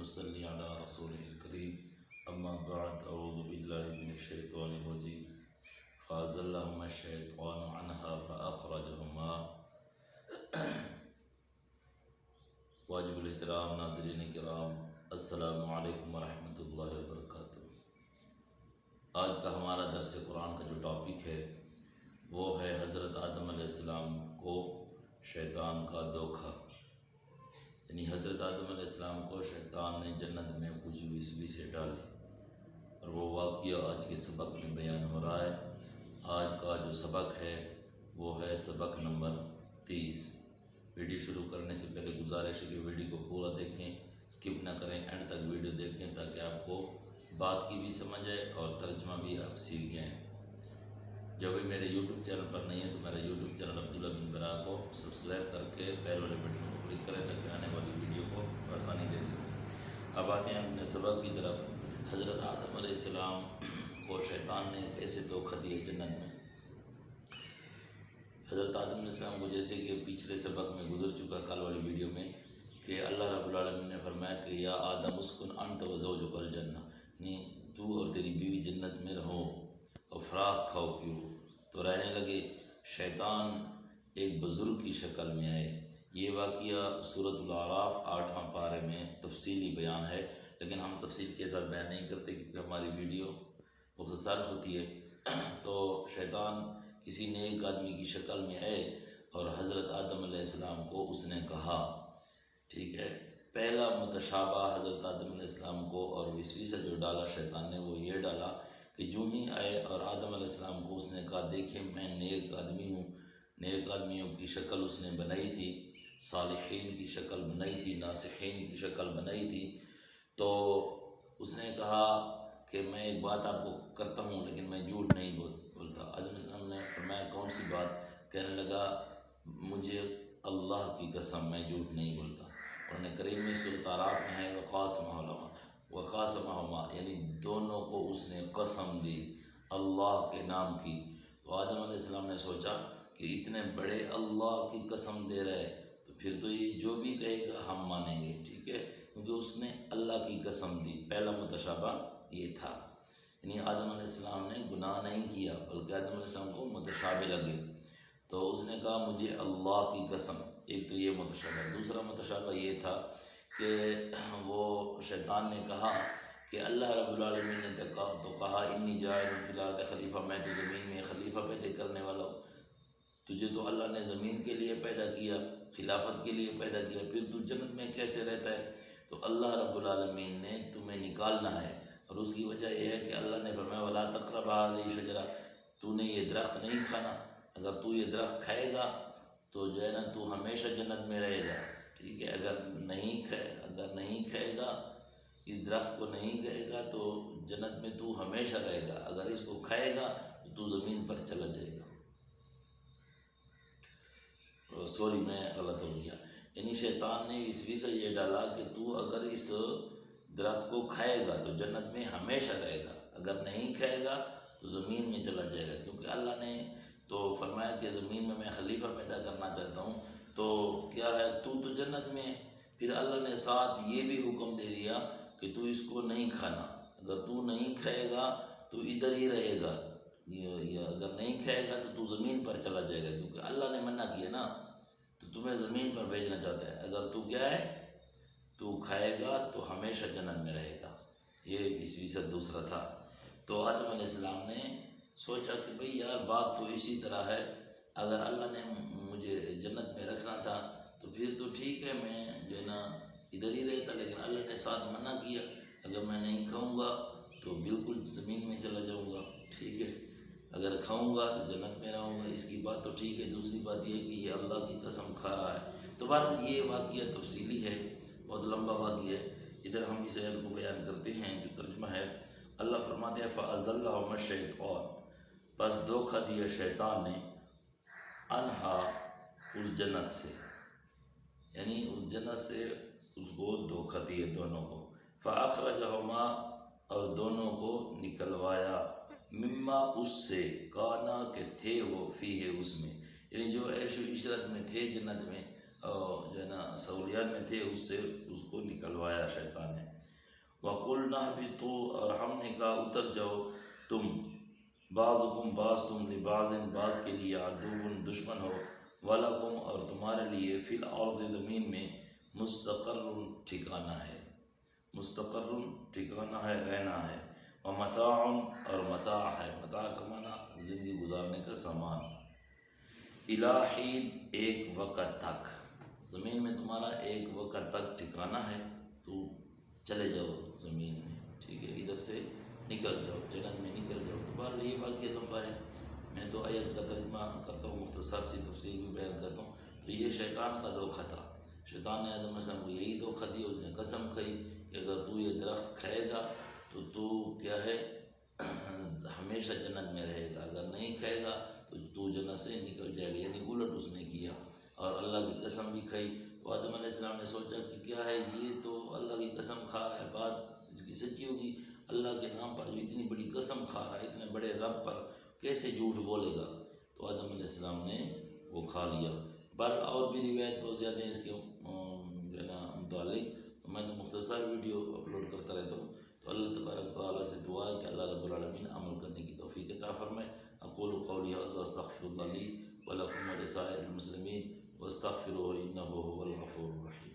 ونصلي على رسوله الكريم أما بعد أعوذ بالله من الشيطان الرجيم فأزلهما الشيطان عنها فأخرجهما واجب الاحترام ناظرین کرام، السلام علیکم ورحمۃ اللہ وبرکاتہ۔ آج کا ہمارا درس قرآن کا جو ٹاپک ہے وہ ہے حضرت آدم علیہ السلام کو شیطان کا دھوکہ، یعنی حضرت آدم علیہ السلام کو شیطان نے جنت میں کچھ وسوسے ڈالے، اور وہ واقعہ آج کے سبق میں بیان ہو رہا ہے۔ آج کا جو سبق ہے وہ ہے سبق نمبر 30۔ ویڈیو شروع کرنے سے پہلے گزارش ہے کہ ویڈیو کو پورا دیکھیں، اسکپ نہ کریں، اینڈ تک ویڈیو دیکھیں تاکہ آپ کو بات کی بھی سمجھ آئے اور ترجمہ بھی آپ سیکھ جائیں۔ جب بھی میرے یوٹیوب چینل پر نہیں ہے تو میرا یوٹیوب چینل عبداللہ بن برا کو سبسکرائب کر کے بیل والے بٹن کو کلک کریں تاکہ آنے والی ویڈیو کو آسانی دے سکیں۔ اب آتے ہیں اپنے سبق کی طرف۔ حضرت آدم علیہ السلام کو شیطان نے کیسے دھوکہ دیا جنت میں۔ حضرت آدم علیہ السلام کو جیسے کہ پچھلے سبق میں گزر چکا کل والی ویڈیو میں کہ اللہ رب العالمین نے فرمایا کہ یا آدم اسکن انت وزوجک الجنہ، یعنی تو اور تیری بیوی جنت میں رہو اور فراخ کھاؤ پیو۔ تو رہنے لگے۔ شیطان ایک بزرگ کی شکل میں آئے۔ یہ واقعہ سورۃ الاعراف 8واں پارے میں تفصیلی بیان ہے، لیکن ہم تفصیل کے ساتھ بیان نہیں کرتے کیونکہ ہماری ویڈیو مختصر ہوتی ہے۔ تو شیطان کسی نیک آدمی کی شکل میں آئے اور حضرت آدم علیہ السلام کو اس نے کہا، ٹھیک ہے، پہلا متشابہ حضرت آدم علیہ السلام کو اور وسوسہ جو ڈالا شیطان نے وہ یہ ڈالا کہ جو ہی آئے اور آدم علیہ السلام کو اس نے کہا دیکھیں میں نیک آدمی ہوں۔ نیک آدمیوں کی شکل اس نے بنائی تھی، صالحین کی شکل بنائی تھی، ناصحین کی شکل بنائی تھی۔ تو اس نے کہا کہ میں ایک بات آپ کو کرتا ہوں لیکن میں جھوٹ نہیں بولتا۔ آدم علیہ السلام نے فرمایا کون سی بات؟ کہنے لگا مجھے اللہ کی قسم میں جھوٹ نہیں بولتا۔ قرآن کریم میں سورۃ اعراف میں ہے وقاسمہما، یعنی دونوں کو اس نے قسم دی اللہ کے نام کی۔ تو آدم علیہ السلام نے سوچا کہ اتنے بڑے اللہ کی قسم دے رہے تو پھر تو یہ جو بھی کہے گا ہم مانیں گے، ٹھیک ہے، کیونکہ اس نے اللہ کی قسم دی۔ پہلا متشابہ یہ تھا، یعنی آدم علیہ السلام نے گناہ نہیں کیا بلکہ آدم علیہ السلام کو متشابہ لگے۔ تو اس نے کہا مجھے اللہ کی قسم، ایک تو یہ متشابہ۔ دوسرا متشابہ یہ تھا کہ وہ شیطان نے کہا کہ اللہ رب العالمین نے تو کہا انی جاعل فی الارض خلیفہ، میں تو زمین میں خلیفہ پیدا کرنے والا ہوں۔ تجھے تو اللہ نے زمین کے لیے پیدا کیا، خلافت کے لیے پیدا کیا، پھر تو جنت میں کیسے رہتا ہے؟ تو اللہ رب العالمین نے تمہیں نکالنا ہے، اور اس کی وجہ یہ ہے کہ اللہ نے فرمایا ولا تقربا هذه الشجرہ، تو نے یہ درخت نہیں کھانا۔ اگر تو یہ درخت کھائے گا تو جو ہے نا تو ہمیشہ جنت میں رہے گا، ٹھیک ہے۔ اگر نہیں کھائے گا، اس درخت کو نہیں کھائے گا تو جنت میں تو ہمیشہ رہے گا، اگر اس کو کھائے گا تو زمین پر چلا جائے گا۔ سوری میں غلط ہو گیا، یعنی شیطان نے وسوسہ یہ ڈالا کہ تو اگر اس درخت کو کھائے گا تو جنت میں ہمیشہ رہے گا، اگر نہیں کھائے گا تو زمین میں چلا جائے گا، کیونکہ اللہ نے تو فرمایا کہ زمین میں خلیفہ پیدا کرنا چاہتا ہوں۔ تو کیا ہے تو جنت میں ہے۔ پھر اللہ نے ساتھ یہ بھی حکم دے دیا کہ تو اس کو نہیں کھانا، اگر تو نہیں کھائے گا تو ادھر ہی رہے گا، اگر نہیں کھائے گا تو تو زمین پر چلا جائے گا، کیونکہ اللہ نے منع کیا نا، تو تمہیں زمین پر بھیجنا چاہتا ہے۔ اگر تو کیا ہے تو کھائے گا تو ہمیشہ جنت میں رہے گا۔ یہ وسوسہ دوسرا تھا۔ تو آدم علیہ السلام نے سوچا کہ بھئی یار بات تو اسی طرح ہے، اگر اللہ نے مجھے جنت میں رکھنا تھا تو پھر تو ٹھیک ہے، میں جو ہے نا ادھر ہی رہتا، لیکن اللہ نے ساتھ منع کیا، اگر میں نہیں کھاؤں گا تو بالکل زمین میں چلا جاؤں گا، ٹھیک ہے، اگر کھاؤں گا تو جنت میں رہوں گا۔ اس کی بات تو ٹھیک ہے، دوسری بات یہ کہ یہ اللہ کی قسم کھا رہا ہے۔ تو بہرحال یہ واقعہ تفصیلی ہے، بہت لمبا واقعہ ہے، ادھر ہم اس آیت کو بیان کرتے ہیں جو ترجمہ ہے۔ اللہ فرماتے ہیں فَأَزَلَّهُمَا الشَّيْطَانُ، پس دھوکہ دیا شیطان نے، انہا اس جنت سے، یعنی اس جنت سے اس کو دھوکہ دیا دونوں کو۔ فَأَخْرَجَهُمَا، اور دونوں کو نکلوایا، مما اس سے، کانا کہ تھے وہ، فیہ اس میں، یعنی جو عیش و عشرت میں تھے جنت میں اور جو ہے نا سہولیات میں تھے، اس سے اس کو نکلوایا شیطان نے۔ وَقُلْنَا اهْبِطُوا، اور ہم نے کہا اتر جاؤ تم، بعضکم بعض تم، لبعض بعض کے لیے، عدو دشمن ہو، وَلَكُمْ اور تمہارے لیے، فی الارض زمین میں، مستقر ٹھکانہ ہے، مستقر ٹھکانہ ہے، رہنا ہے، ومتاع اور متاع ہے، متاع کا معنی زندگی گزارنے کا سامان، الی حین ایک وقت تک، زمین میں تمہارا ایک وقت تک ٹھکانہ ہے، تو چلے جاؤ زمین میں، ٹھیک ہے، ادھر سے نکل جاؤ، جنت میں نکل جاؤ۔ تو بہرحال یہ واقعہ لمبا ہے، میں تو آیت کا ترجمہ کرتا ہوں، مختصر سی تفصیل بھی بیان کرتا ہوں۔ تو یہ شیطان کا دھوکہ تھا، شیطان نے آدم علیہ السلام کو یہی دھوکہ دیا، اس نے قسم کھائی کہ اگر تو یہ درخت کھائے گا تو تو کیا ہے ہمیشہ جنت میں رہے گا، اگر نہیں کھائے گا تو جنت سے نکل جائے گا، یعنی الٹ اس نے کیا، اور اللہ کی قسم بھی کھائی۔ تو آدم علیہ السلام نے سوچا کہ کیا ہے یہ تو اللہ کی قسم کھا رہا ہے، بات اس کی سچی ہوگی، اللہ کے نام پر جو اتنی بڑی قسم کھا رہا ہے، اتنے بڑے رب پر کیسے جھوٹ بولے گا؟ تو آدم علیہ السلام نے وہ کھا لیا۔ پر اور بھی روایت بہت زیادہ ہیں اس کے جو ہے نا متعلق، میں تو مختصر ویڈیو اپلوڈ کرتا رہتا ہوں۔ تو اللہ تبارک تعالیٰ سے دعا ہے کہ اللہ رب العالمین عمل کرنے کی توفیق عطا فرمائے۔ اقول قولی ھذا استغفر اللہ لی ولکم ولسائر المسلمین واستغفروہ انہ ھو الغفور الرحیم۔